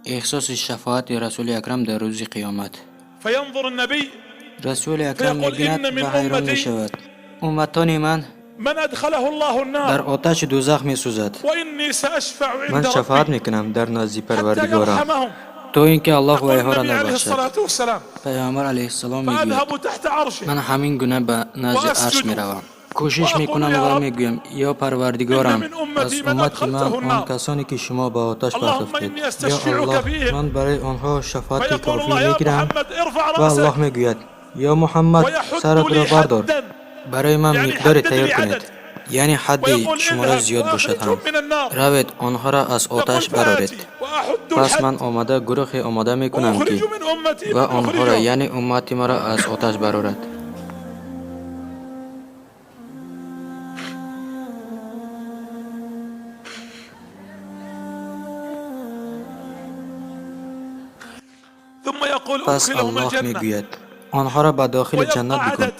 احساس شفاعت رسول اکرم در روز قیامت. فينظر النبي رسول اکرم فيقول می‌بیند إن من و حیران أمتي می‌شود. امتان من من أدخله الله در النار آتش دوزخ می‌سوزد. وإني سأشفع من عند شفاعت ربي میکنم در نزد حتى پروردگارم يرحمهم. تو اینکه الله يقول ویها را النبي عليه نبخشد. الصلاة والسلام پیامبر علیه السلام میگوید فأذهب تحت عرشه من همین گونه به نزد عرش میروم. کوشش میکنم و میگویم یا پروردگارم از امت من آن کسانی که شما به آتش برتافتید یا الله من برای آنها شفاعت فيقول کافی الله يا میگیرم محمد ارفع و الله رأسك میگوید یا محمد سرت ويحد را لي بردار حدا برای من یعنی مقداری حدد تیار لي کنید عدد. یعنی حدی ويقول شماره اذهب زیاد باشد هم وأخرجهم من النار. روید آنها را از يقول آتش برارید فآتي وأحد پس الحد من آمده گروه آماده میکنم وأخرج که من أمتي و من آنها را أخرجهم. یعنی امتی مرا از آتش برارد. ثم يقول پس أدخلهم الله الجنة میگوید آنها را به داخل ويبقى جنت بکن. عدد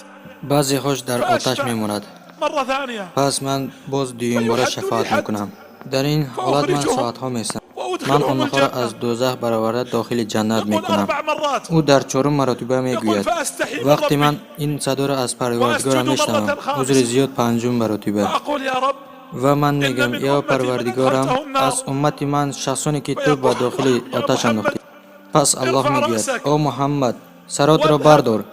بعضی خوش در آتش فأشفع میماند. مرة ثانية پس من باز دویم بار شفاعت میکنم. در این حالت من ساعتها میستم. من وأدخلهم آنها را الجنة. از دوزخ برآورده داخل جنت يقول میکنم. 4 مرات. او در چهارم مرتبه يقول میگوید فأستحي من وقتی ربي من این صدا را از پروردگارم وأسجد میشنوم مرة خامسة. حضور زیاد پنجم مرتبه وأقول يا رب و من إن میگم من یا أمتي من پروردگارم أدخلته النار. از امت من شخصانی که تو به داخل يا آتش محمد انداختی. پس الله ارفع میگوید رأسك او محمد سرات را واذهب بردار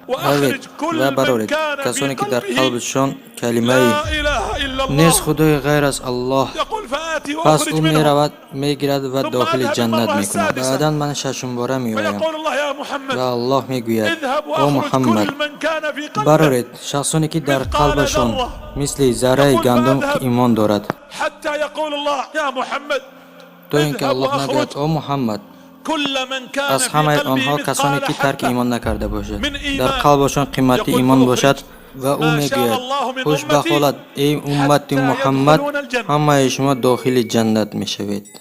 وأخرج روید كل و من برارید كان في کسانی که در قلبه قلبشان کلمه لا إله إلا نیست الله. خدای غیر از الله. يقول فآتي پس وأخرج او منهم. میرود میگیرد و داخل أذهب جنت المرة میکند. السادسة. بعدا من ششم باره میآیم فيقول الله يا و محمد الله میگوید اذهب او وأخرج محمد كل من كان في قلبه برارید شخصانی که در مثقال قلبشان ذرة. مثل ذره يقول گندم فأذهب. که ایمان دارد. حتى يقول الله يا محمد تو اینکه اذهب الله وأخرج نگوید او محمد كل من كان از في همه قلبه آنها کسانی مثقال که ترک حبة ایمان نکرده باشد من در ایمان. قلبشان قیمتی يقول ایمان فأخرج باشد و او ما شاء میگوید الله من خوش أمتي بخوالد ای امت حتى محمد يدخلون الجنة. همه شما داخل جنت میشوید.